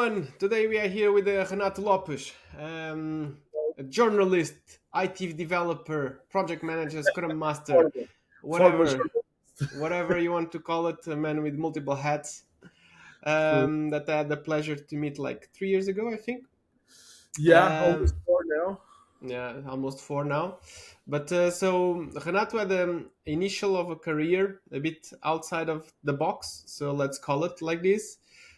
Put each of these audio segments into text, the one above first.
everyone. Today we are here with Renato Lopes, a journalist, IT developer, project manager, Scrum Master, Former, former whatever, whatever you want to call it, a man with multiple hats. true. That I had the pleasure to meet like 3 years ago, I think. Yeah, almost Um, four now. yeah, almost four now. But so Renato had an initial of a career a bit outside of the box, so let's call it like this.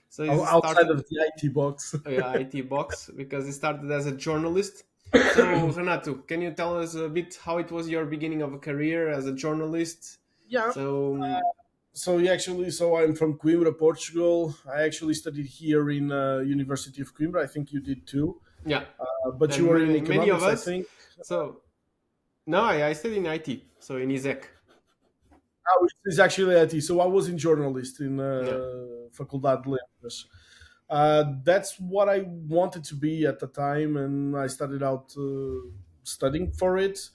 So he Outside started of the IT box. yeah, IT box because he started as a journalist. So Renato, can you tell us a bit how it was your beginning of a career as a journalist? Yeah. So So I'm from Coimbra, Portugal. I actually studied here in University of Coimbra. I think you did too. yeah, But you and were in many of economics, I us. think. So no, I studied in IT, so in ISEC. Oh, it's actually IT. So I was in journalist in Yeah, Faculdade de Letras. That's what I wanted to be at the time, and I started out studying for it.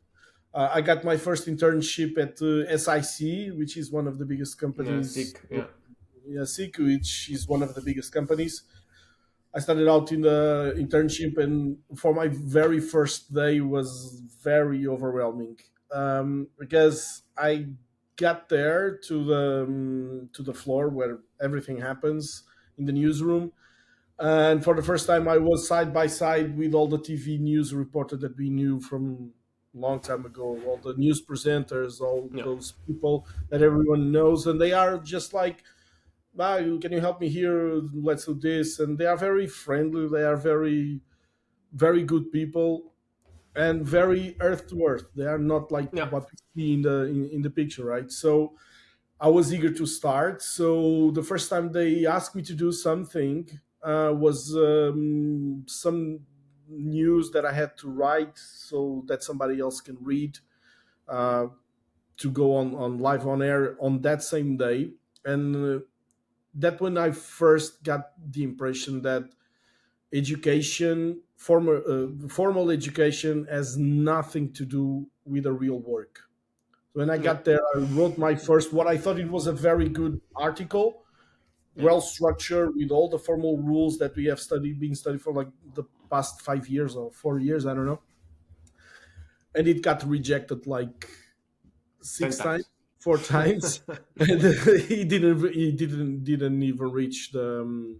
I got my first internship at SIC, which is one of the biggest yeah, companies. sick. Yeah, Yeah, SIC, which is one of the biggest companies. I started out in the internship, and for my very first day was very overwhelming because I got there to the floor where everything happens in the newsroom, and for the first time, I was side by side with all the TV news reporter that we knew from a long time ago, all the news presenters, all yeah, those people that everyone knows, and they are just like, "Ah, can you help me here? Let's do this." And they are very friendly. They are very good people and very earth to earth. They are not like yeah, what we see in the picture, right? So I was eager to start. So the first time they asked me to do something was some news that I had to write so that somebody else can read uh, to go on live on air on that same day. And that when I first got the impression that formal education has nothing to do with the real work. When I yeah, got there, I wrote my first, what I thought it was a very good article, yeah. well structured with all the formal rules that we have been studied for like the past 5 years or 4 years, I don't know. And it got rejected like Ten six times, times. 4 times, and he didn't even reach the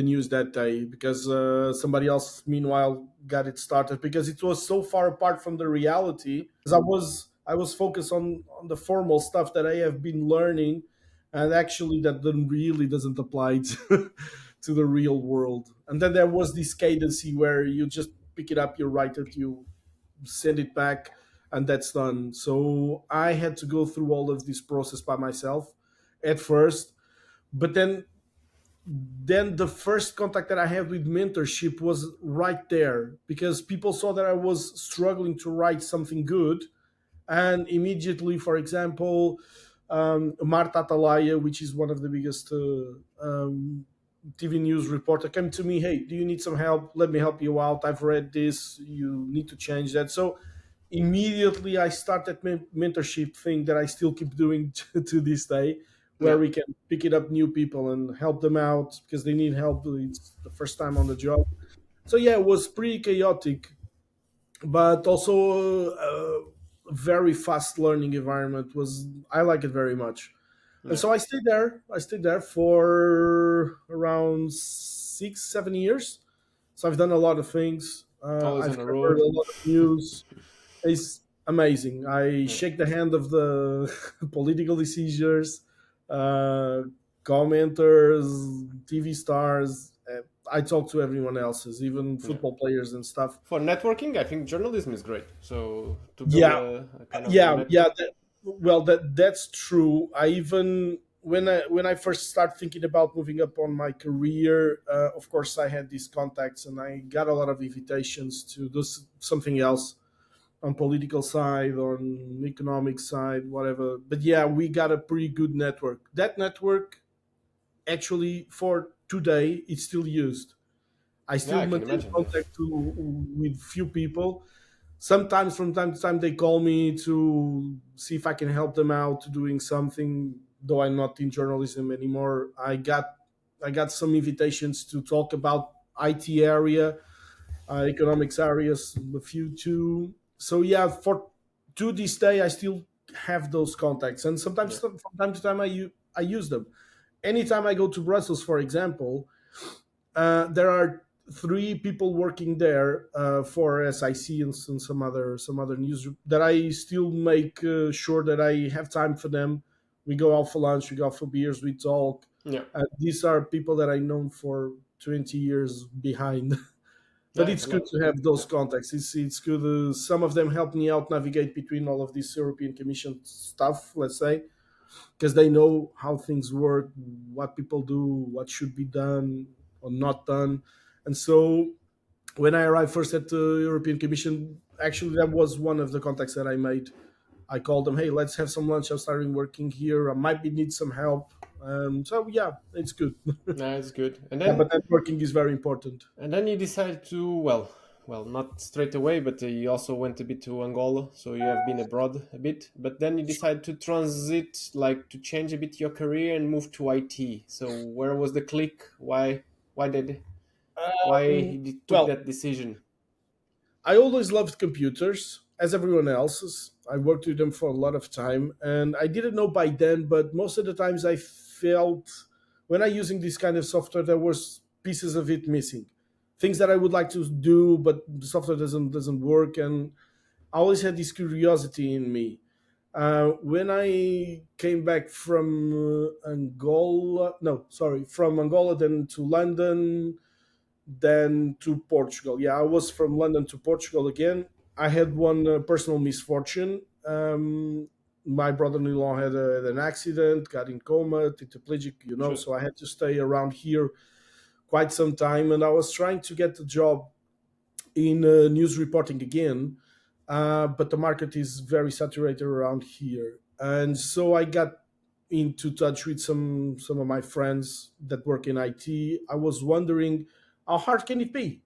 news that day because somebody else meanwhile got it started because it was so far apart from the reality. Because I was focused on the formal stuff that I have been learning, and actually that then really doesn't apply to, to the real world. And then there was this cadency where you just pick it up, you write it, you send it back, and that's done. So I had to go through all of this process by myself at first, but then the first contact that I had with mentorship was right there because people saw that I was struggling to write something good. And immediately, for example, Marta Atalaya, which is one of the biggest TV news reporter, came to me, "Hey, do you need some help? Let me help you out. I've read this. You need to change that." So immediately I started mentorship thing that I still keep doing to this day, where Yeah, we can pick it up new people and help them out because they need help. It's the first time on the job. So yeah, it was pretty chaotic, but also a very fast learning environment. Was I like it very much, and yeah. so I stayed there. I stayed there for around 6, 7 years. So I've done a lot of things. Always I've on the covered road. a lot of news. It's amazing. I Yeah, shake the hand of the political decisions, uh, commenters, TV stars. I talk to everyone else's, even yeah. football players and stuff. For networking, I think journalism is great. So to build Yeah, a kind of a yeah. network. Well, that's true. I even when I first started thinking about moving up on my career, of course, I had these contacts and I got a lot of invitations to do something else on political side, on economic side, whatever. But yeah, we got a pretty good network. That network actually for today it's still used. I Yeah, still I can maintain imagine. Yeah, contact with few people. Sometimes from time to time they call me to see if I can help them out doing something. Though I'm not in journalism anymore, I got I got some invitations to talk about IT area, economics areas, a few too. So yeah, for to this day, I still have those contacts, and sometimes Yeah. from time to time I use them. Anytime I go to Brussels, for example, there are three people working there for SIC and some other news that I still make sure that I have time for them. We go out for lunch, we go out for beers, we talk. Yeah. These are people that I know for 20 years behind. But Yeah, it's it's a good lot. to have those Yeah. contacts. It's good. Some of them help me out navigate between all of this European Commission stuff, let's say, because they know how things work, what people do, what should be done or not done. And so when I arrived first at the European Commission, actually that was one of the contacts that I made. I called them, hey, let's have some lunch. I'm starting working here. I might be need some help. So yeah, it's good. Yeah, it's good. Yeah, but networking is very important. And then you decided to, well, not straight away, but you also went a bit to Angola, so you have been abroad a bit. But then you decided to transit, like to change a bit your career and move to IT. So where was the click? Why did why Um, you took well, that decision? I always loved computers, as everyone else's. I worked with them for a lot of time, and I didn't know by then, but most of the times I felt when I using this kind of software, there was pieces of it missing, things that I would like to do, but the software doesn't work, and I always had this curiosity in me. When I came back from Angola, no, sorry, from Angola, then to London, then to Portugal. Yeah, I was from London to Portugal again. I had one personal misfortune. My brother-in-law had an accident, got in coma, tetraplegic, Sure. so I had to stay around here quite some time. And I was trying to get a job in news reporting again, but the market is very saturated around here. And so I got into touch with some of my friends that work in IT. I was wondering how hard can it be,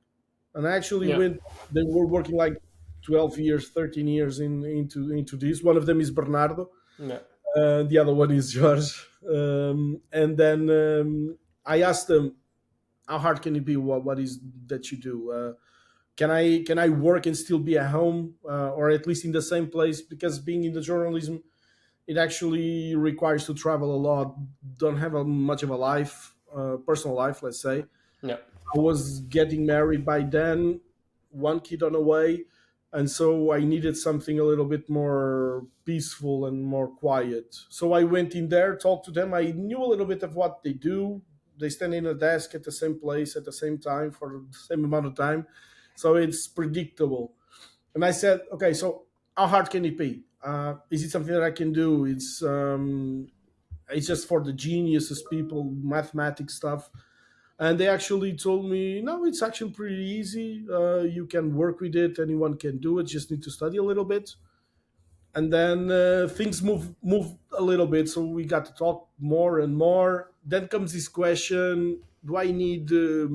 and I actually Yeah. went. They were working like 12 years, 13 years into this. One of them is Bernardo, Yeah. the other one is George. And then I asked them, how hard can it be? What is that you do? Can I work and still be at home, or at least in the same place? Because being in the journalism, it actually requires to travel a lot. Don't have much of a life, personal life, let's say. Yeah. I was getting married by then, one kid on the way, and so I needed something a little bit more peaceful and more quiet. So I went in there, talked to them. I knew a little bit of what they do. They stand in a desk at the same place at the same time for the same amount of time, so it's predictable. And I said, okay, so how hard can it be? Is it something that I can do? It's just for the geniuses people, mathematics stuff. And they actually told me, no, it's actually pretty easy. You can work with it. Anyone can do it. Just need to study a little bit. And then things move a little bit. So we got to talk more and more. Then comes this question: Do I need a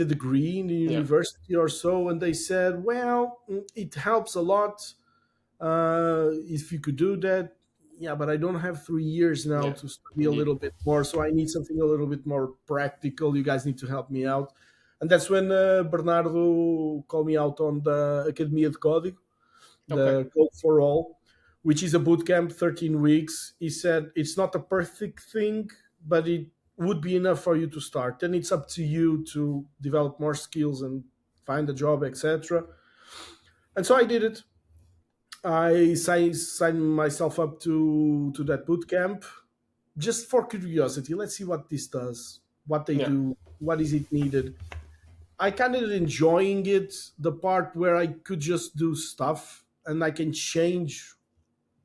degree in the Yeah. university or so? And they said, well, it helps a lot if you could do that. Yeah, but I don't have 3 years now Yeah. to study a Indeed. little bit more, so I need something a little bit more practical. You guys need to help me out. And that's when Bernardo called me out on the Academia de Código, Okay. the Code for All, which is a boot camp, 13 weeks. He said it's not a perfect thing, but it would be enough for you to start. Then it's up to you to develop more skills and find a job, etc. And so I did it. I signed myself up to that boot camp just for curiosity. Let's see what this does, what they Yeah. do, what is it needed. I kind of enjoying it, the part where I could just do stuff and I can change.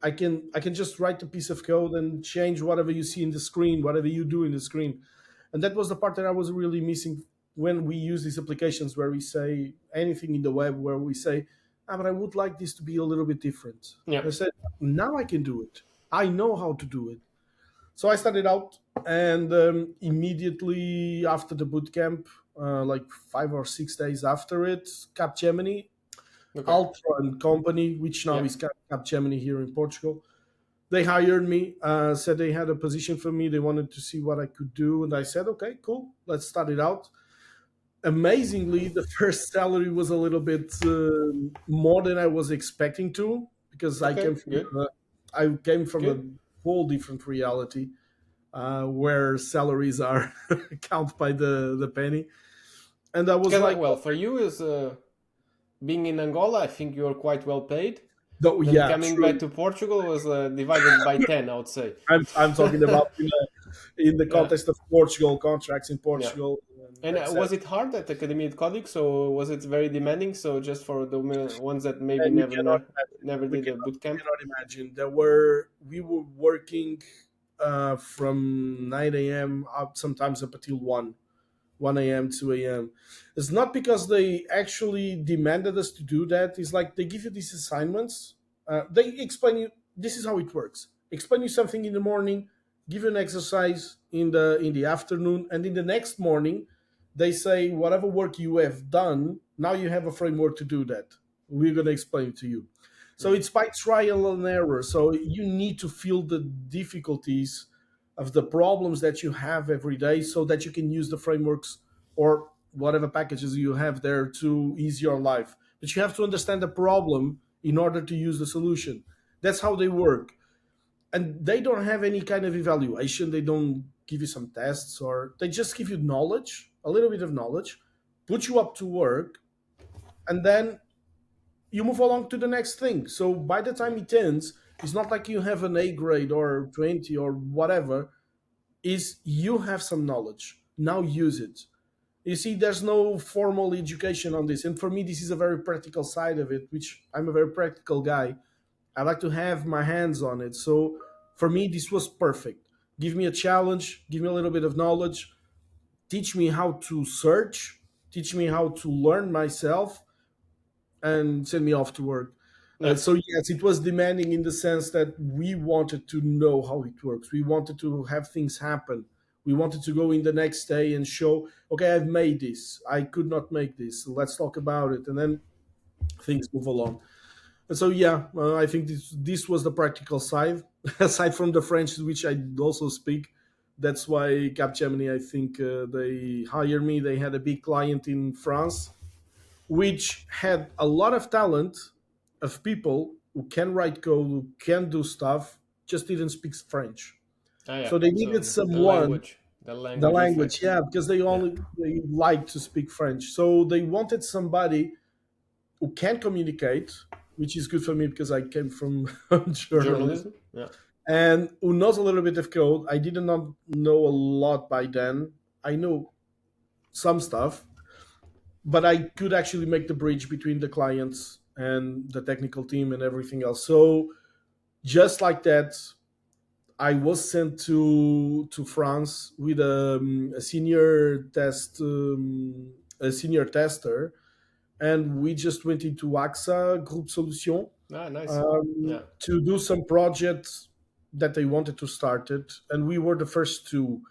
I can just write a piece of code and change whatever you see in the screen, whatever you do in the screen. And that was the part that I was really missing when we use these applications where we say anything in the web where we say, but I would like this to be a little bit different. Yeah. I said, now I can do it. I know how to do it. So I started out, and immediately after the boot camp, like 5 or 6 days after it, Capgemini, Okay. Ultra and Company, which now Yeah. is Capgemini here in Portugal, They hired me, said they had a position for me. They wanted to see what I could do, and I said, "Okay, cool, let's start it out." Amazingly, the first salary was a little bit more than I was expecting to, because Okay, good, I came from a good. whole different reality where salaries are count by the penny, and I was Because like, well, for you is being in Angola, I think you're quite well paid. "No, Then yeah, coming back true." to Portugal was divided by 10, I would say. I'm talking about in the Yeah, context of Portugal, contracts in yeah. Portugal, And etc. was it hard at Academy at Código? So was it very demanding? So just for the ones that maybe And you never cannot imagine. never did a boot You camp? cannot imagine. We were working from 9 a.m. up sometimes up until 1 a.m., 2 a.m. It's not because they actually demanded us to do that. It's like they give you these assignments. They explain you this is how it works. Explain you something in the morning, give you an exercise in the afternoon, and in the next morning, they say whatever work you have done, now you have a framework to do that. We're gonna explain it to you. So Mm. it's by trial and error. So you need to feel the difficulties of the problems that you have every day so that you can use the frameworks or whatever packages you have there to ease your life. But you have to understand the problem in order to use the solution. That's how they work. And they don't have any kind of evaluation. They don't give you some tests, or they just give you knowledge, a little bit of knowledge, put you up to work, and then you move along to the next thing. So by the time it ends, it's not like you have an A grade or 20 or whatever. Is you have some knowledge. Now use it. You see, there's no formal education on this. And for me, this is a very practical side of it, which I'm a very practical guy. I like to have my hands on it. So for me, this was perfect. Give me a challenge, give me a little bit of knowledge, teach me how to search, teach me how to learn myself, and send me off to work. Yeah, So yes, it was demanding in the sense that we wanted to know how it works. We wanted to have things happen. We wanted to go in the next day and show, okay, I've made this. I could not make this. Let's talk about it, and then things move along. And so yeah, I think this was the practical side. Aside from the French, which I also speak, that's why Capgemini. I think they hired me. They had a big client in France which had a lot of talent of people who can write code, who can do stuff, just didn't speak French. ah, yeah. So they needed So someone, the the language language, effect. yeah, because Yeah, they like to speak French. So they wanted somebody who can communicate, which is good for me because I came from journalism, journalism. Yeah, and who knows a little bit of code. I did not know a lot by then. I know some stuff, but I could actually make the bridge between the clients and the technical team and everything else. So just like that, I was sent to France with a senior tester, and we just went into AXA Group Solution ah, nice. Yeah, to do some projects that they wanted to start it, and we were the first two.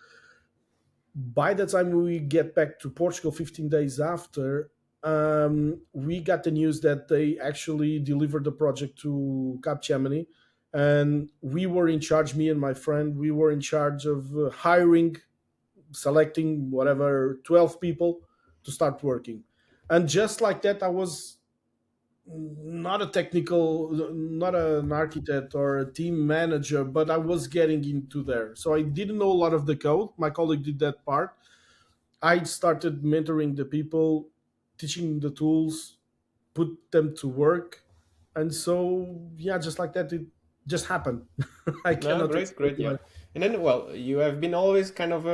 By the time we get back to Portugal 15 days after, we got the news that they actually delivered the project to Capgemini. And we were in charge, me and my friend, we were in charge of hiring, selecting whatever, 12 people to start working. And just like that, I was not a technical, not an architect or a team manager, but I was getting into there. So I didn't know a lot of the code. My colleague did that part. I started mentoring the people, teaching the tools, put them to work. And so, yeah, just like that, it just happened. I no, cannot great, explain great. why. Yeah, and then well, you have been always kind of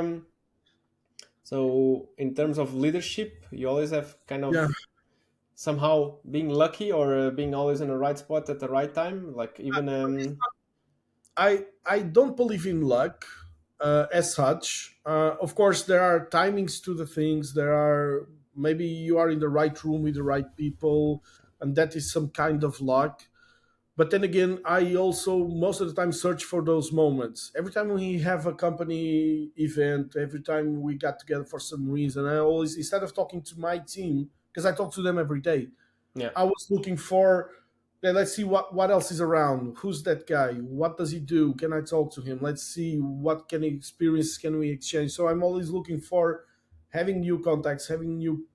so in terms of leadership, you always have kind Yeah, of somehow being lucky or being always in the right spot at the right time. Like even I don't believe in luck as such. Of course, there are timings to the things. There are maybe you are in the right room with the right people, and that is some kind of luck. But then again, I also most of the time search for those moments. Every time we have a company event, every time we got together for some reason, I always, instead of talking to my team, because I talk to them every day, yeah, I was looking for Okay, let's see what else is around. Who's that guy? What does he do? Can I talk to him? Let's see what can experience can we exchange. So I'm always looking for having new contacts, having new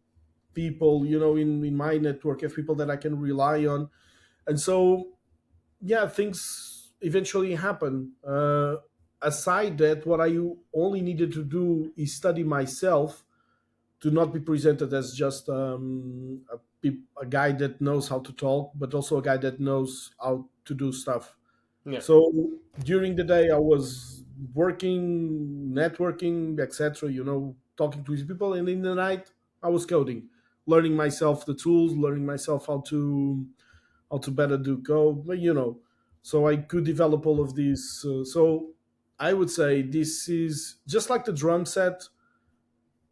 people, in my network, have people that I can rely on. And so yeah, things eventually happen. Aside that, what I only needed to do is study myself to not be presented as just a guy that knows how to talk, but also a guy that knows how to do stuff. Yeah. So during the day, I was working, networking, etc. Talking to these people, and in the night, I was coding, learning myself the tools, learning myself how to better do code. But so I could develop all of these. So I would say this is just like the drum set.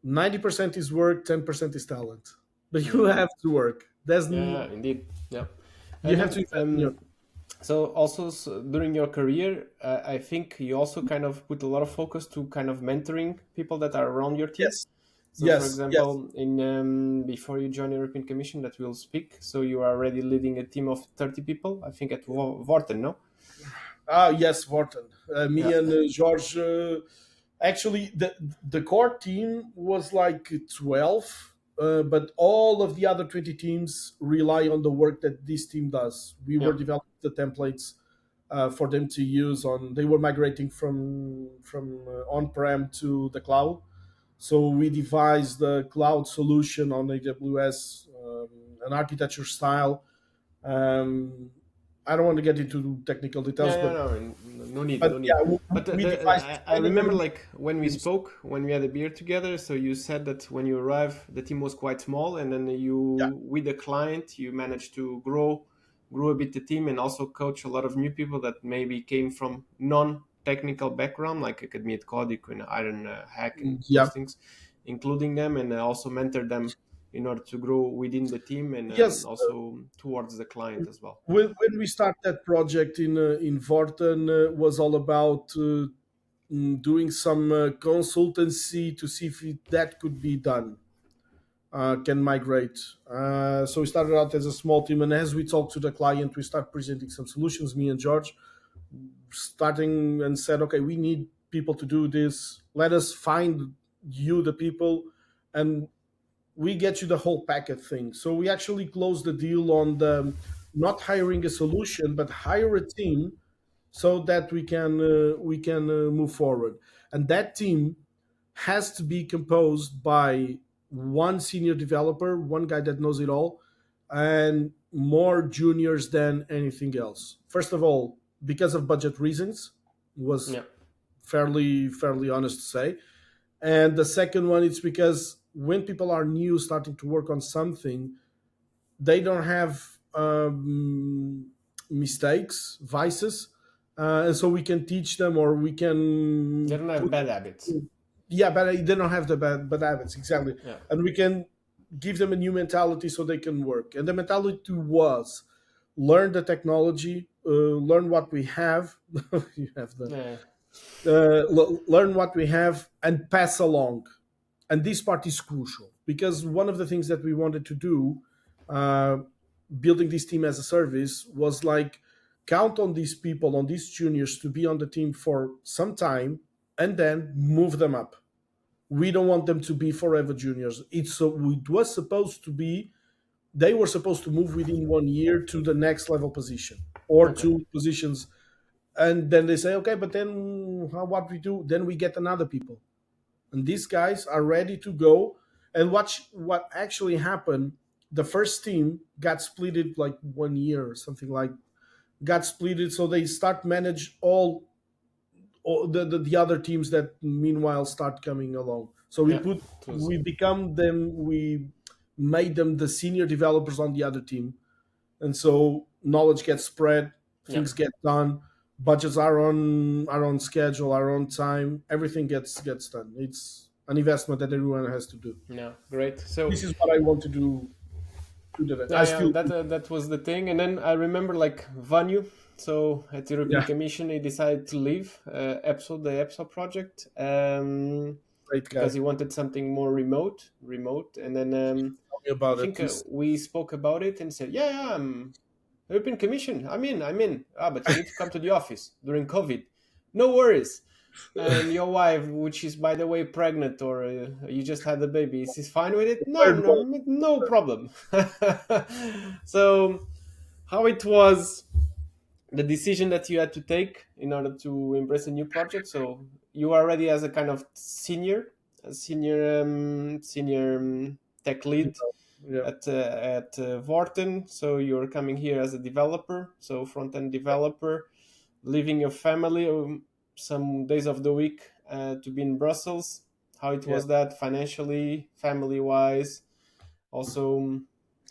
90% is work, 10% is talent. But you Yeah. have to work. Yeah, indeed. Yeah. You And have to then invest in your. so also during your career, I think you also kind of put a lot of focus to kind of mentoring people that are around your team. Yes, So, for yes, yes. example, in before you join the European Commission, that will speak. So you are already leading a team of 30 people, I think, at Vorten, no? Yes, Vorten. Me Yeah, and George. Actually, the core team was like 12, but all of the other 20 teams rely on the work that this team does. We yeah, were developing the templates for them to use on. They were migrating from on-prem to the cloud. So we devised the cloud solution on AWS, an architecture style. Um, I don't want to get into technical yeah, details, yeah. but No, no need, but no need. yeah, But we devised I design and then remember we like when we teams. spoke, when we had a beer together. So you said that when you arrived, the team was quite small, and then Yeah, you, with the client, you managed to grow a bit the team, and also coach a lot of new people that maybe came from non-technical background, like Academy at Codic and Iron Hack and yeah. those things, including them, and also mentor them in order to grow within the team and Yes, also towards the client as well. when we start that project in Vorten, was all about doing some consultancy to see if that could be done. Can migrate. So we started out as a small team, and as we talked to the client, we start presenting some solutions. Me and George, starting and said, okay, we need people to do this. Let us find you the people, and we get you the whole packet thing. So we actually closed the deal on the not hiring a solution, but hire a team so that we can move forward. And that team has to be composed by one senior developer, one guy that knows it all, and more juniors than anything else. First of all, because of budget reasons, was Yeah, fairly honest to say. And the second one, it's because when people are new, starting to work on something, they don't have mistakes, vices, and so we can teach them, or we they can don't have put. bad habits. Yeah, but they don't have the bad habits, exactly, Yeah. and we can give them a new mentality so they can work. And the mentality was learn the technology, learn what we have. You have the Yeah, learn what we have and pass along. And this part is crucial because one of the things that we wanted to do, uh, building this team as a service, was like count on these people, on these juniors, to be on the team for some time and then move them up. We don't want them to be forever juniors. It was supposed to be, they were supposed to move within 1 year to the next level position or okay. two positions. And then they say, okay, but then what we do? Then we get another people, and these guys are ready to go. And watch what actually happened. The first team got splitted like 1 year or something, like got splitted, so they start manage all the other teams that meanwhile start coming along. So Yeah, it was. we become them, we made them the senior developers on the other team. And so knowledge gets spread, Yeah, things get done, budgets are on schedule, are on time, everything gets done. It's an investment that everyone has to do. yeah, great. So This is what I want to do that I yeah, yeah, still that do. that was the thing. And then I remember like Vanu. So at the European Yeah, Commission, he decided to leave the EPSO project, great because guy. he wanted something more remote. And then Tell me I about it. think we spoke about it and said, yeah, yeah, European Commission. I'm in. Ah, but you need to come to the office during COVID. No worries. And your wife, which is by the way pregnant, or you just had a baby, is fine with it? No, Third no, one. no problem. So, how it was the decision that you had to take in order to embrace a new project. So you are already as a kind of senior tech lead Yeah, at Vorten. So you're coming here as a developer, so front end developer, leaving your family some days of the week to be in Brussels. How it yeah. was that financially, family wise, also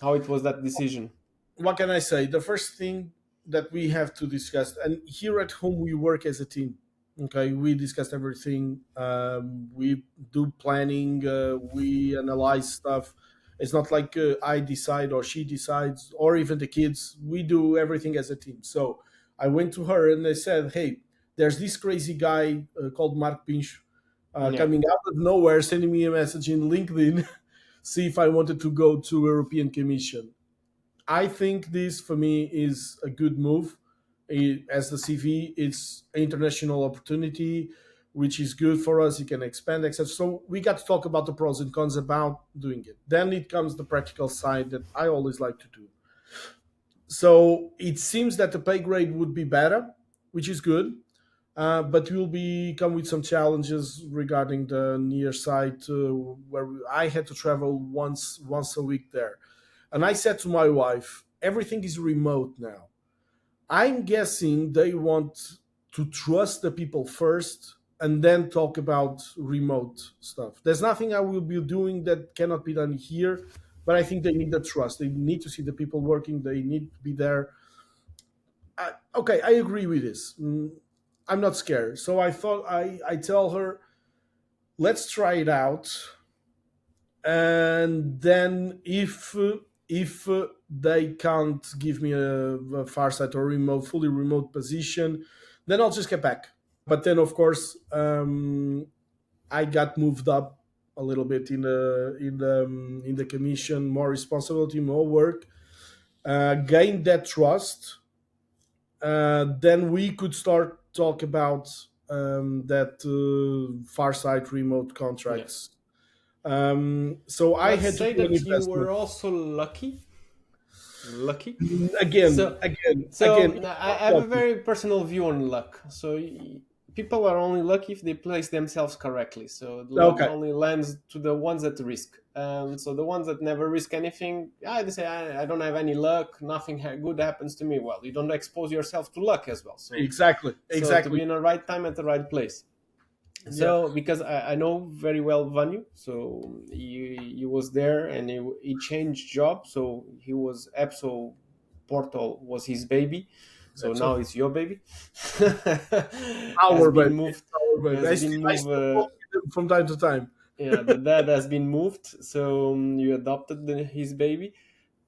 how it was that decision. What can I say? The first thing that we have to discuss, and here at home we work as a team. Okay, we discuss everything. We do planning. We analyze stuff. It's not like I decide or she decides or even the kids. We do everything as a team. So I went to her and I said, "Hey, there's this crazy guy called Mark Pinch Yeah, coming out of nowhere, sending me a message in LinkedIn, see if I wanted to go to European Commission." I think this for me is a good move. As the CV, it's an international opportunity, which is good for us. You can expand, etc. So we got to talk about the pros and cons about doing it. Then it comes the practical side that I always like to do. So it seems that the pay grade would be better, which is good. But will be come with some challenges regarding the near site where I had to travel once a week there. And I said to my wife, everything is remote now. I'm guessing they want to trust the people first and then talk about remote stuff. There's nothing I will be doing that cannot be done here, but I think they need the trust. They need to see the people working, they need to be there. Okay, I agree with this. I'm not scared. So I thought I tell her, let's try it out, and then if they can't give me a far side or remote, fully remote position, then I'll just get back. But then, of course, I got moved up a little bit in the commission, more responsibility, more work, gained that trust. Then we could start talk about that far side remote yeah. contracts. So I Let's had to say do an that you were investment. also lucky. Again, So, again, so again. It's I not have a lucky. very personal view on luck. So people are only lucky if they place themselves correctly. So the luck Okay, only lands to the ones that risk. So the ones that never risk anything, yeah, they say I don't have any luck. Nothing good happens to me. Well, you don't expose yourself to luck as well. exactly, So to exactly. be in the right time at the right place. Yeah, So because I know very well Vanyu, so he was there and he changed job. So he was Epso Portal was his baby, so that's now all. it's your baby. Has Our been baby, moved. our baby. Has been I moved. still talk with them from time to time. Yeah, the dad has been moved. So you adopted his baby,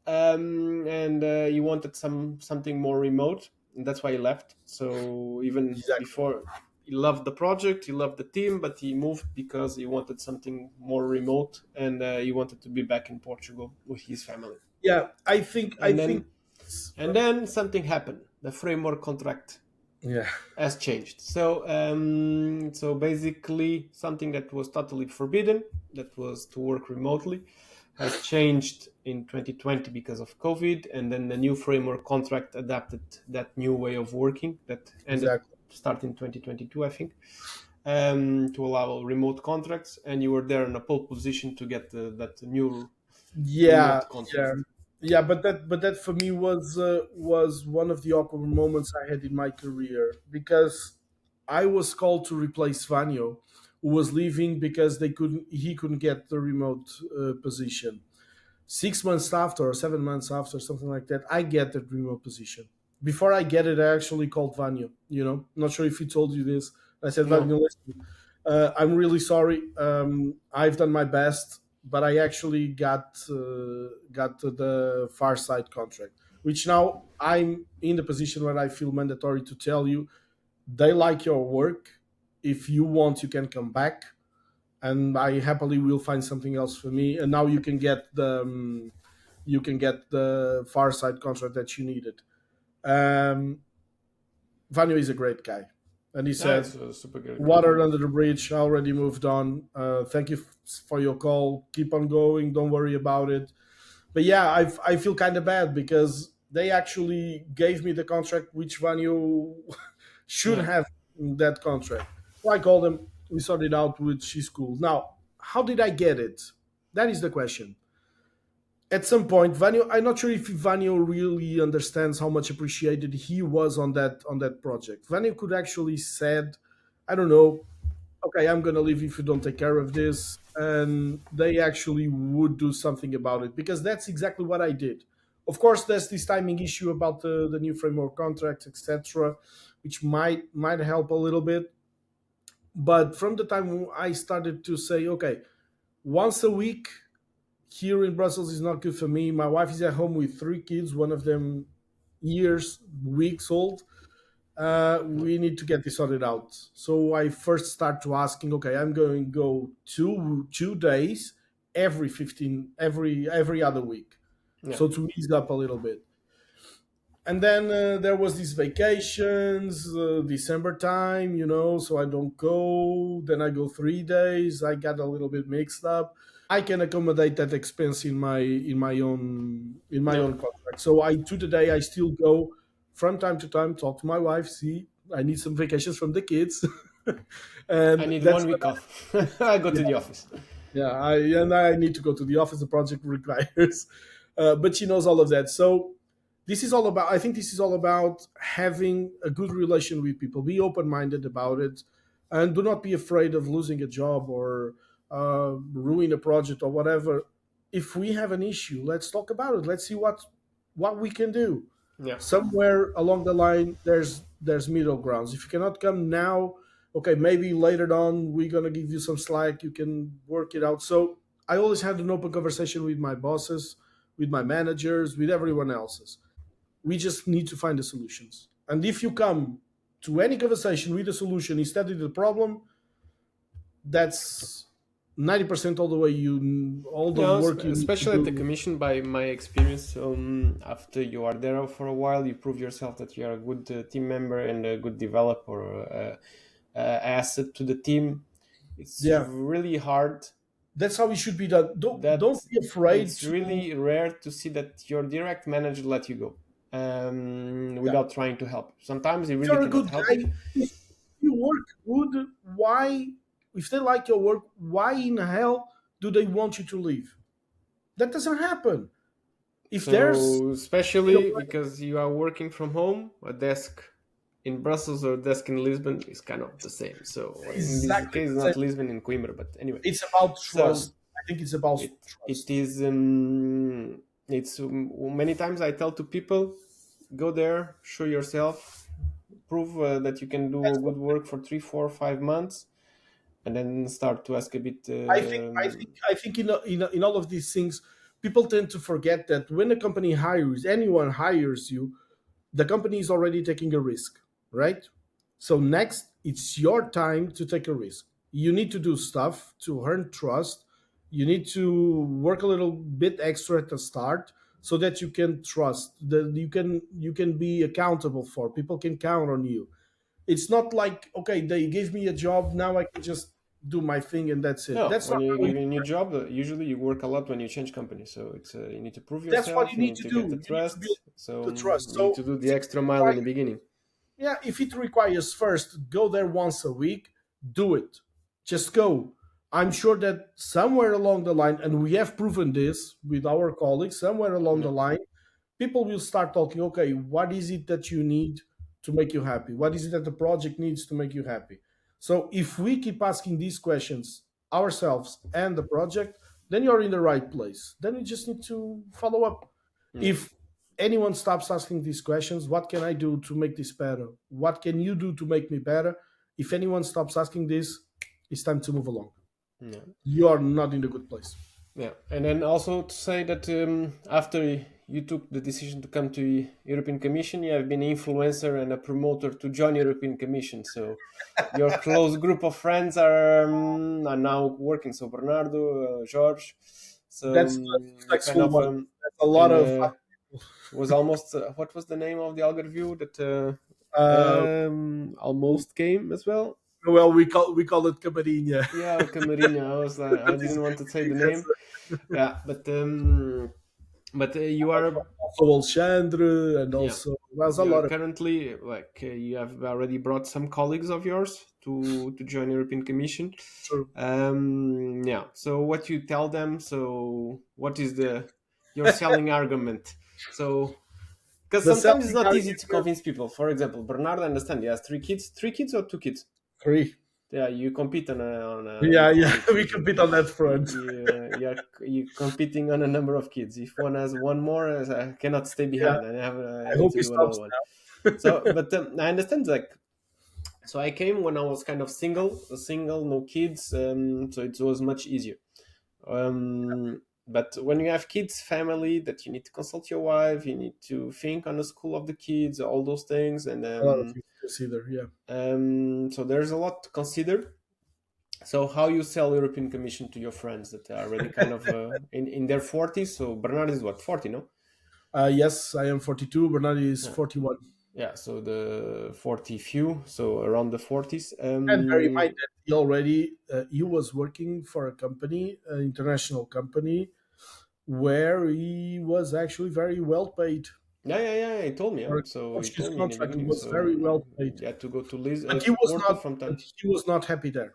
and he wanted something more remote, and that's why he left. So even Exactly. before, he loved the project, he loved the team, but he moved because he wanted something more remote, and he wanted to be back in Portugal with his family. Yeah, I think. I And think. then and then something happened. The framework contract Yeah, has changed. So basically, something that was totally forbidden, that was to work remotely, has changed in 2020 because of COVID, and then the new framework contract adapted that new way of working that ended exactly. starting 2022, I think, to allow remote contracts, and you were there in a pole position to get that new Yeah, remote yeah, contract. yeah. But that for me was one of the awkward moments I had in my career because I was called to replace Vanyo, who was leaving because he couldn't get the remote position. 6 months after or 7 months after, something like that, I get the remote position. Before I get it, I actually called Vanyo. Not sure if he told you this. I said, No, Vanyo, listen, I'm really sorry. I've done my best, but I actually got the far side contract, which now I'm in the position where I feel mandatory to tell you they like your work. If you want, you can come back, and I happily will find something else for me. And now you can get the far side contract that you needed. Um, Vanyo is a great guy, and he Yeah, said, it's a super good guy. "Water under the bridge. I already moved on. Thank you for your call. Keep on going. Don't worry about it." But yeah, I feel kind of bad because they actually gave me the contract which Vanyo should Yeah, have that contract. So I called them. We sorted out with she's cool. Now, how did I get it? That is the question. At some point, Vanyo, I'm not sure if Vanyo really understands how much appreciated he was on that project. Vanyo could actually said, I don't know, okay, I'm gonna leave if you don't take care of this, and they actually would do something about it because that's exactly what I did. Of course, there's this timing issue about the new framework contract, etc., which might help a little bit. But from the time I started to say, okay, once a week here in Brussels is not good for me. My wife is at home with three kids, one of them weeks old. yeah. We need to get this sorted out. So I first start to asking, okay, I'm going to go 2 days every other week, Yeah. so to ease up a little bit. And then there was these vacations, December time, so I don't go. Then I go 3 days. I got a little bit mixed up. I can accommodate that expense in my Yeah. own contract. So I to today I still go from time to time, talk to my wife, see I need some vacations from the kids, I and need that's 1 week off. I go to the office. yeah, I need to go to the office. The project requires, but she knows all of that. So this is all about. I think this is all about having a good relation with people. Be open minded about it, and do not be afraid of losing a job or ruin a project or whatever. If we have an issue, let's talk about it. Let's see what we can do. Yeah. Somewhere along the line, there's middle grounds. If you cannot come now, okay, maybe later on we're gonna give you some slack. You can work it out. So I always had an open conversation with my bosses, with my managers, with everyone else's. We just need to find the solutions. And if you come to any conversation with a solution instead of the problem, that's 90% all the No, work you need to especially at the do. commission, by my experience, after you are there for a while, you prove yourself that you are a good team member and a good developer, or asset to the team. It's Yeah, really hard. that's how it should be done. Don't That be afraid it's to. really rare to see that your direct manager let you go, Yeah, without trying to help. Sometimes he if really you're a cannot good help it. guy, if you work good, why? If they like your work, why in hell do they want you to leave? That doesn't happen. If there's So, especially because you are working from home, a desk in Brussels or a desk in Lisbon is kind of the same. So, in this exactly case, the same. not Lisbon, in Coimbra, but anyway. It's about So, trust. I think it's about it trust. is, it's many times I tell to people, go there, show yourself, prove that you can do That's what good work for 3, 4, 5 months, and then start to ask a bit. I think in all of these things, people tend to forget that when a company hires anyone hires you, the company is already taking a risk, right? So next, it's your time to take a risk. You need to do stuff to earn trust. You need to work a little bit extra at the start so that you can trust that you can be accountable for. People can count on you. It's not like, okay, they gave me a job, now I can just do my thing and that's it. No, That's when not you how give it a new works. job, usually you work a lot when you change company. So it's you need to prove That's what yourself. you You need need to to do. get the You need to build trust. So the trust. you need So to do if the it extra mile in the requires, beginning. yeah, if it requires first go there once a week, do it. Just go. I'm sure that somewhere along the line, and we have proven this with our colleagues, somewhere along Yeah, the line, people will start talking, okay, what is it that you need to make you happy? What is it that the project needs to make you happy? So if we keep asking these questions ourselves and the project, then you're in the right place. Then we just need to follow up. yeah, If anyone stops asking these questions, what can I do to make this better? What can you do to make me better? If anyone stops asking this, it's time to move along. yeah. You are not in a good place. Yeah, and then also to say that after you took the decision to come to European Commission, you have been an influencer and a promoter to join European Commission. So your close group of friends are now working. So Bernardo, George. So That's a you kind successful of one. That's a lot and of. was almost what was the name of the Algarve view that Uh, almost came as well? well, we call it Camarinha. Yeah, Camarinha. I was like, I But it's, didn't want to say the it has name. Yeah, but you are, also Alexandre, and yeah, also there's a you're lot of currently like you have already brought some colleagues of yours to join European Commission. true. Yeah. So what you tell them? So what is the your selling argument? So because The sometimes it's selling not easy to argument. convince people. For example, Bernard, I understand he has three kids or two kids. Three. Yeah, you compete Yeah, yeah, on it we usually. compete on that front. You're competing on a number of kids. If one has one more, I cannot stay Yeah, behind. I I need hope to he do another stops one. now. So, but I understand. Like, so I came when I was kind of single, no kids. So it was much easier. But when you have kids, family, that you need to consult your wife, you need to think on the school of the kids, all those things, and A lot of things to consider. Yeah. so there's a lot to consider. So how you sell European Commission to your friends that are already kind of in their 40s? So Bernard is what, 40, no? Yes, I am 42. Bernardi is Yeah, 41. yeah. So the 40 few, so around the 40s. And bear in mind that he was working for a company, an international company, where he was actually very well paid. Yeah, yeah, yeah. He told me. Yeah. For a So he Portuguese told me in the contract, he beginning. was So very well paid. you had to go But he to was Porto not. from But time. he was not happy there.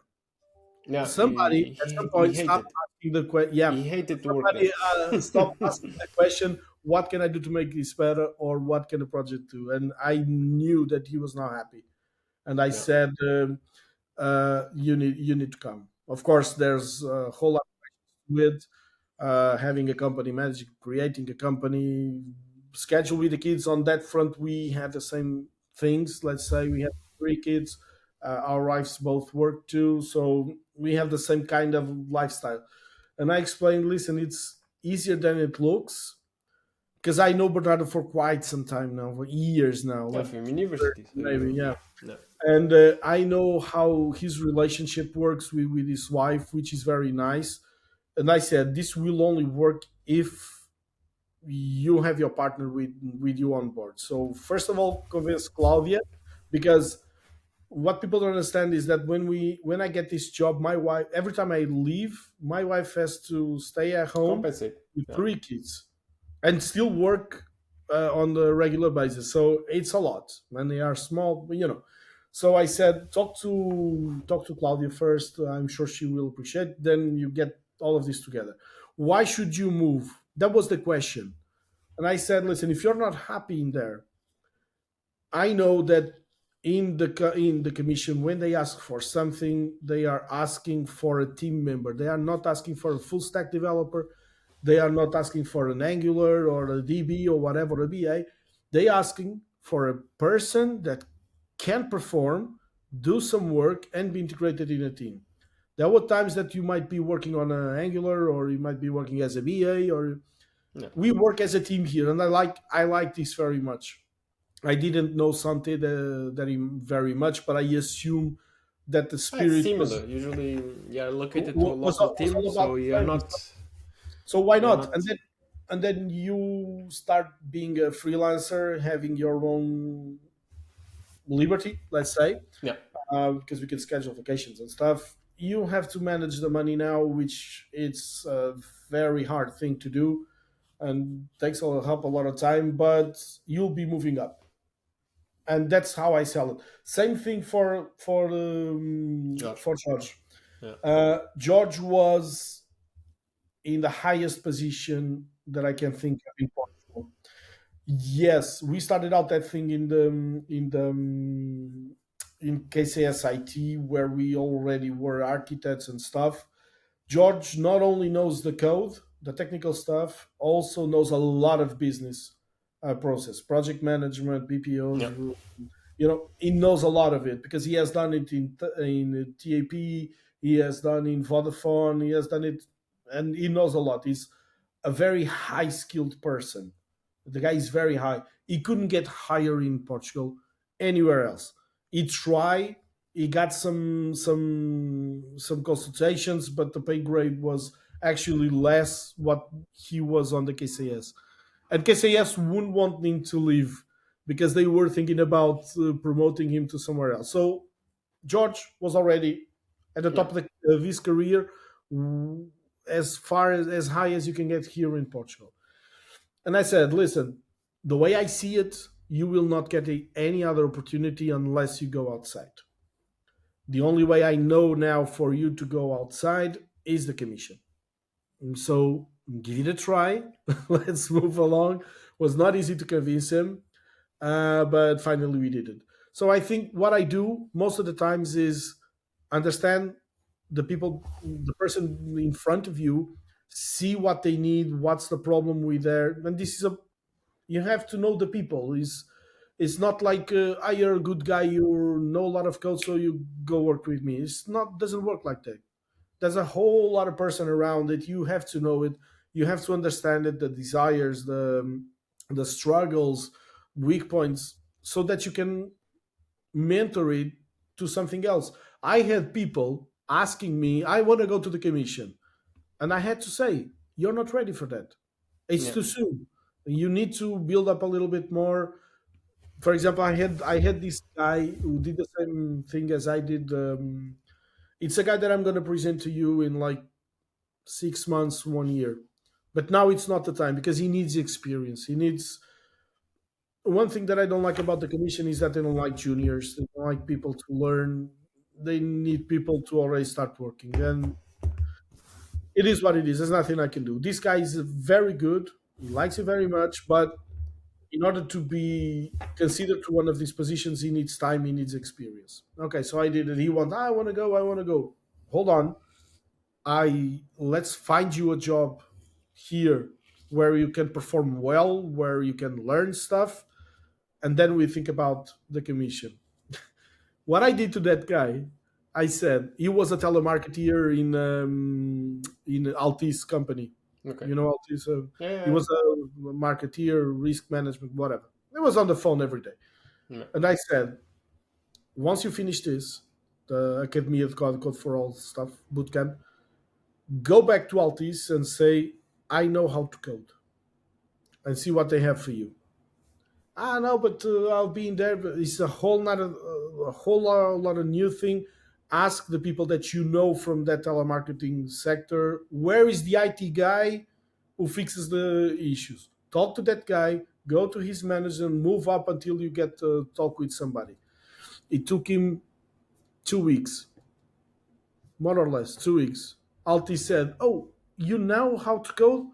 Yeah, Somebody at some he point stopped hated. asking the question. Yeah, He hated to work there. somebody stopped asking the question, "What can I do to make this better?" or "What can the project do?" And I knew that he was not happy. And I Yeah, said, "You need to come." Of course, there's a whole lot with having a company, managing, creating a company, schedule with the kids. On that front, we have the same things. Let's say we have three kids. Our wives both work too, so we have the same kind of lifestyle. And I explained, listen, it's easier than it looks because I know Bernardo for quite some time now, for years now, yeah, like from university. So maybe, you, yeah. yeah, And I know how his relationship works with his wife, which is very nice. And I said, this will only work if you have your partner with you on board. So first of all, convince Claudia, because what people don't understand is that when I get this job, my wife, every time I leave, my wife has to stay at home compensate. with Yeah, three kids and still work on the regular basis. So it's a lot, and they are small. So I said, talk to Claudia first. I'm sure she will appreciate. Then you get all of this together. Why should you move? That was the question. And I said, listen, if you're not happy in there, I know that in the commission, when they ask for something, they are asking for a team member. They are not asking for a full stack developer. They are not asking for an Angular or a DB or whatever, a BA. They asking for a person that can perform, do some work, and be integrated in a team. There were times that you might be working on an Angular, or you might be working as a BA, or yeah. we work as a team here, and I like this very much. I didn't know Sante very much, but I assume that the Ah, it's spirit was similar. Usually, you're located to a was, local was team, all about so the same. So why you're not? And not. then and then you start being a freelancer, having your own liberty, let's say, Yeah, because we can schedule vacations and stuff. You have to manage the money now, which it's a very hard thing to do and takes a help a lot of time, but you'll be moving up, and that's how I sell it. Same thing Josh. for George. Yeah, George was in the highest position that I can think of in Portugal. Yes, we started out that thing in KCSIT, where we already were architects and stuff. George not only knows the code, the technical stuff, also knows a lot of business process, project management, BPOs. yeah. He knows a lot of it because he has done it in TAP, he has done in Vodafone, he has done it, and he knows a lot. He's a very high skilled person. The guy is very high. He couldn't get higher in Portugal anywhere else. He tried. He got some consultations, but the pay grade was actually less what he was on the KCS. And KCS wouldn't want him to leave because they were thinking about promoting him to somewhere else. So George was already at the Yeah, top of his career, as far as high as you can get here in Portugal. And I said, listen, the way I see it, you will not get any other opportunity unless you go outside. The only way I know now for you to go outside is the commission. And so give it a try. Let's move along. Was not easy to convince him, but finally we did it. So I think what I do most of the times is understand the people, the person in front of you, see what they need, what's the problem with there, and this is a you have to know the people. It's not like you're a good guy, you know a lot of code, so you go work with me. It's not doesn't work like that. There's a whole lot of person around it. You have to know it. You have to understand it, the desires, the struggles, weak points, so that you can mentor it to something else. I had people asking me, I want to go to the commission. And I had to say, you're not ready for that. It's yeah, too soon. You need to build up a little bit more. For example, I had this guy who did the same thing as I did. It's a guy that I'm going to present to you in like 6 months, 1 year. But now it's not the time because he needs experience. He needs one thing that I don't like about the commission is that they don't like juniors. They don't like people to learn. They need people to already start working. And it is what it is. There's nothing I can do. This guy is very good. He likes it very much, but in order to be considered to one of these positions, he needs time, he needs experience. Okay, so I did it. He wants, I want to go, I want to go. Hold on. I let's find you a job here where you can perform well, where you can learn stuff, and then we think about the commission. What I did to that guy, I said he was a telemarketer in Altis company. okay, You know Altis. yeah, He yeah, was a marketeer, risk management, whatever. He was on the phone every day, yeah. and I said, once you finish this, the Academy of Code for All stuff bootcamp, go back to Altis and say, I know how to code, and see what they have for you. I know, but I'll be in there. But it's a whole lot of new thing. Ask the people that you know from that telemarketing sector. Where is the IT guy who fixes the issues? Talk to that guy. Go to his manager and move up until you get to talk with somebody. It took him 2 weeks, more or less 2 weeks. Alti said, "Oh, you know how to code?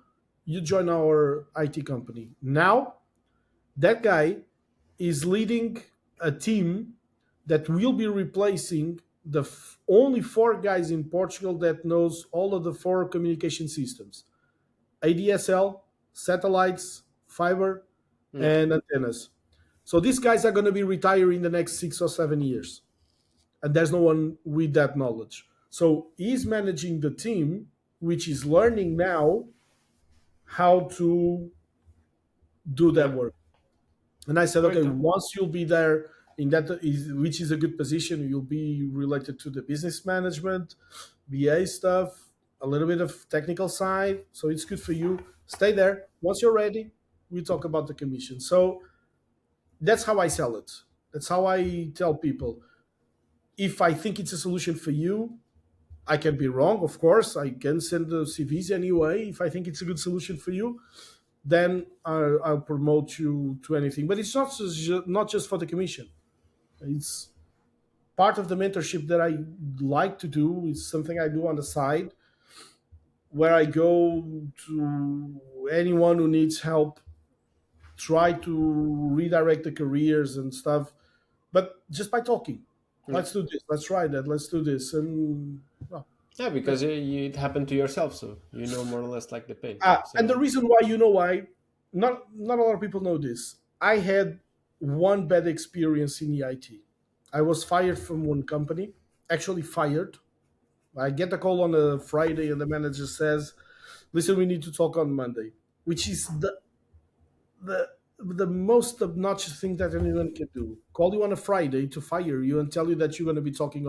You join our IT company now." That guy is leading a team that will be replacing the only four guys in Portugal that knows all of the four communication systems: ADSL, satellites, fiber, Yeah. and antennas. So these guys are going to be retiring in the next 6 or 7 years, and there's no one with that knowledge. So he's managing the team, which is learning now how to do that Yeah. work. And I said, okay, Great. once you'll be there in that, which is a good position, you'll be related to the business management, BA stuff, a little bit of technical side. So it's good for you. Stay there. Once you're ready, we talk about the commission. So that's how I sell it. That's how I tell people. If I think it's a solution for you, I can be wrong, of course. I can send the CVs anyway. If I think it's a good solution for you, then I'll promote you to anything. But it's not just for the commission. It's part of the mentorship that I like to do. It's something I do on the side where I go to anyone who needs help, try to redirect the careers and stuff, but just by talking. Yeah. Let's do this. Let's try that. Let's do this. And well, Yeah, that's because it happened to yourself, so you know more or less like the pain. and the So reason why, you know why, not a lot of people know this. I had one bad experience in the IT. I was fired from one company, actually fired. I get a call on a Friday, and the manager says, "Listen, we need to talk on Monday," which is the most obnoxious thing that anyone can do. Call you on a Friday to fire you and tell you that you're going to be talking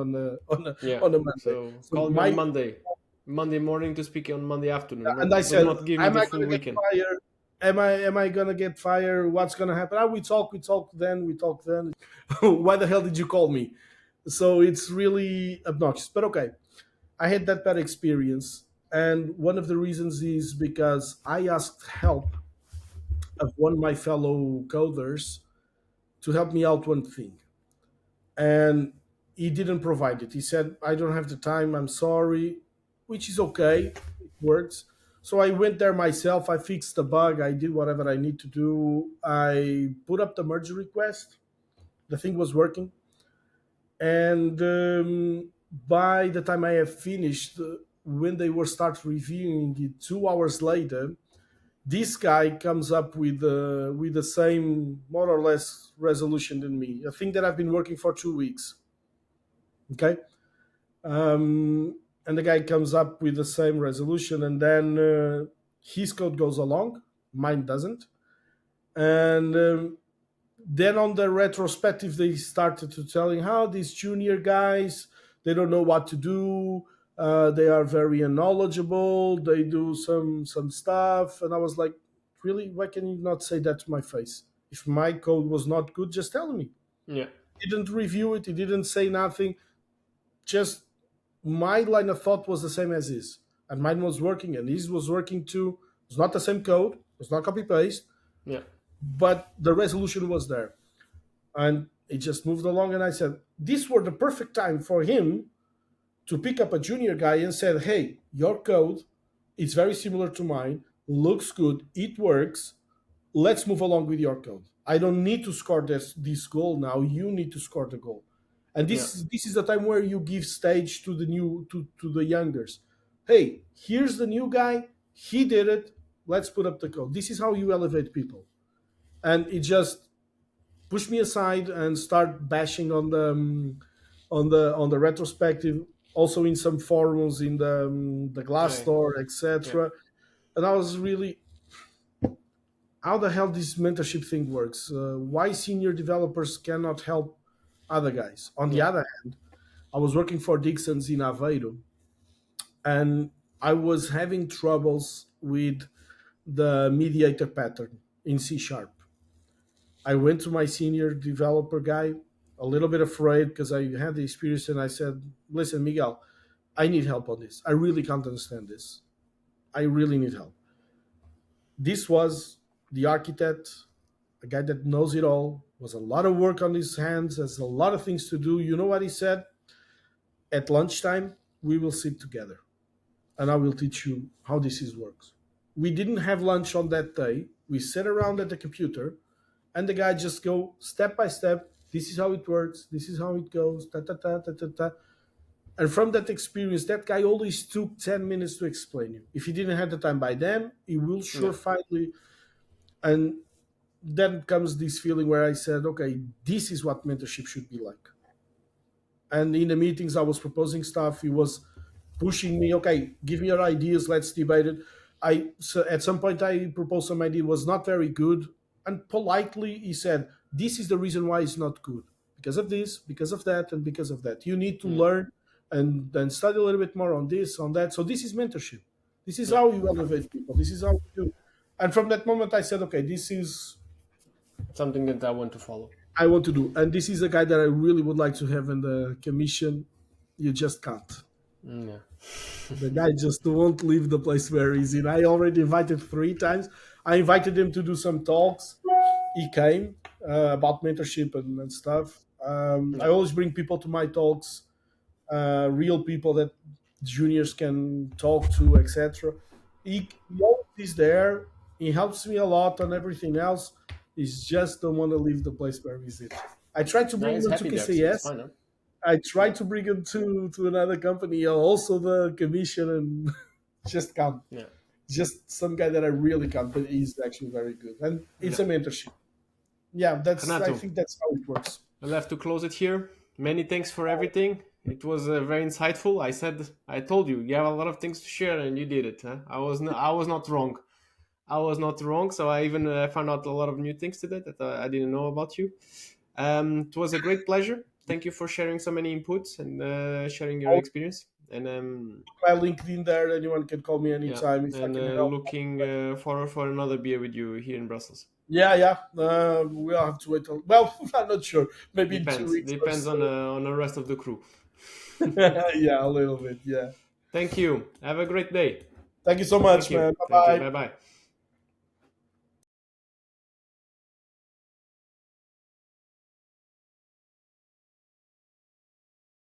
yeah. on a Monday. So So call me on my Monday, Monday morning to speak on Monday afternoon. and I Does said, not give me "Am the I full going to get weekend. fired?" Am I gonna get fired? What's gonna happen? Ah, we talk then. Why the hell did you call me? So it's really obnoxious. But okay, I had that bad experience, and one of the reasons is because I asked help of one of my fellow coders to help me out one thing, and he didn't provide it. He said, "I don't have the time. I'm sorry," which is okay. It works. So I went there myself. I fixed the bug. I did whatever I need to do. I put up the merge request. The thing was working, and by the time I have finished, when they were start reviewing it 2 hours later, this guy comes up with the same more or less resolution than me. A thing that I've been working for 2 weeks. Okay, and the guy comes up with the same resolution, and then his code goes along, mine doesn't, and then on the retrospective they started to telling how these junior guys, they don't know what to do, they are very unknowledgeable, they do some stuff, and I was like, really, why can you not say that to my face? If my code was not good, just tell me. Yeah. He didn't review it, he didn't say nothing, just my line of thought was the same as his, and mine was working, and his was working too. It's not the same code, it's not copy paste, Yeah. but the resolution was there, and it just moved along. And I said, "These were the perfect time for him to pick up a junior guy and said, hey, your code is very similar to mine, looks good, it works. Let's move along with your code. I don't need to score this goal now. You need to score the goal." And Yeah. this is the time where you give stage to the new to the youngers. Hey, here's the new guy. He did it. Let's put up the code. This is how you elevate people. And it just pushed me aside and start bashing on the retrospective. Also in some forums in the I, Glassdoor, yeah. etc. And I was really, how the hell this mentorship thing works? Why senior developers cannot help other guys? On the Yeah. other hand, I was working for Dixon's in Aveiro, and I was having troubles with the mediator pattern in C sharp. I went to my senior developer guy, a little bit afraid because I had the experience, and I said, "Listen, Miguel, I need help on this. I really can't understand this. I really need help." This was the architect, a guy that knows it all, was a lot of work on his hands, has a lot of things to do. You know what he said? At lunchtime, we will sit together and I will teach you how this is works. We didn't have lunch on that day. We sat around at the computer and the guy just go step by step. This is how it works. This is how it goes. Ta ta ta ta ta ta. And from that experience, that guy always took 10 minutes to explain you. If he didn't have the time by then, he will Yeah. surefirely. And then comes this feeling where I said, okay, this is what mentorship should be like. And in the meetings, I was proposing stuff. He was pushing me. Okay, give me your ideas. Let's debate it. At some point I proposed some idea was not very good, and politely he said, "This is the reason why it's not good, because of this, because of that, and because of that. You need to Mm. learn and then study a little bit more on this, on that." So this is mentorship. This is Yeah. how you elevate people. This is how you do. And from that moment, I said, "Okay, this is Something that I want to follow. I want to do." And this is a guy that I really would like to have in the commission. You just can't. Mm, yeah. The guy just won't leave the place where he's in. I already invited 3 times. I invited him to do some talks. He came about mentorship and stuff. I Yeah. always bring people to my talks, real people that juniors can talk to, etc. He always is there. He helps me a lot on everything else. He's just don't want to leave the place where he's in. I tried to Now bring he's him to happy there, so it's KCS. fine, huh? I Yeah. tried to bring him to another company, also the commission, and just can't. Yeah. Just some guy that I really can't, but he's actually very good, and it's Yeah. a mentorship. Yeah, that's. I Renato, think that's how it works. I'll have to close it here. Many thanks for everything. It was very insightful. I told you, you have a lot of things to share, and you did it. Huh? I was not wrong. I was not wrong. So I even found out a lot of new things today that I didn't know about you. It was a great pleasure. Thank you for sharing so many inputs and sharing your experience. and My LinkedIn there. Anyone can call me yeah, anytime if I and can help. looking for another beer with you here in Brussels. Yeah, yeah. We'll have to wait. Well, I'm not sure. Maybe in two Depends. weeks or Depends so. on the rest of the crew. Yeah, a little bit. Yeah. Thank you. Have a great day. Thank you so Thank much, you. man. Thank you. Bye Bye bye. bye.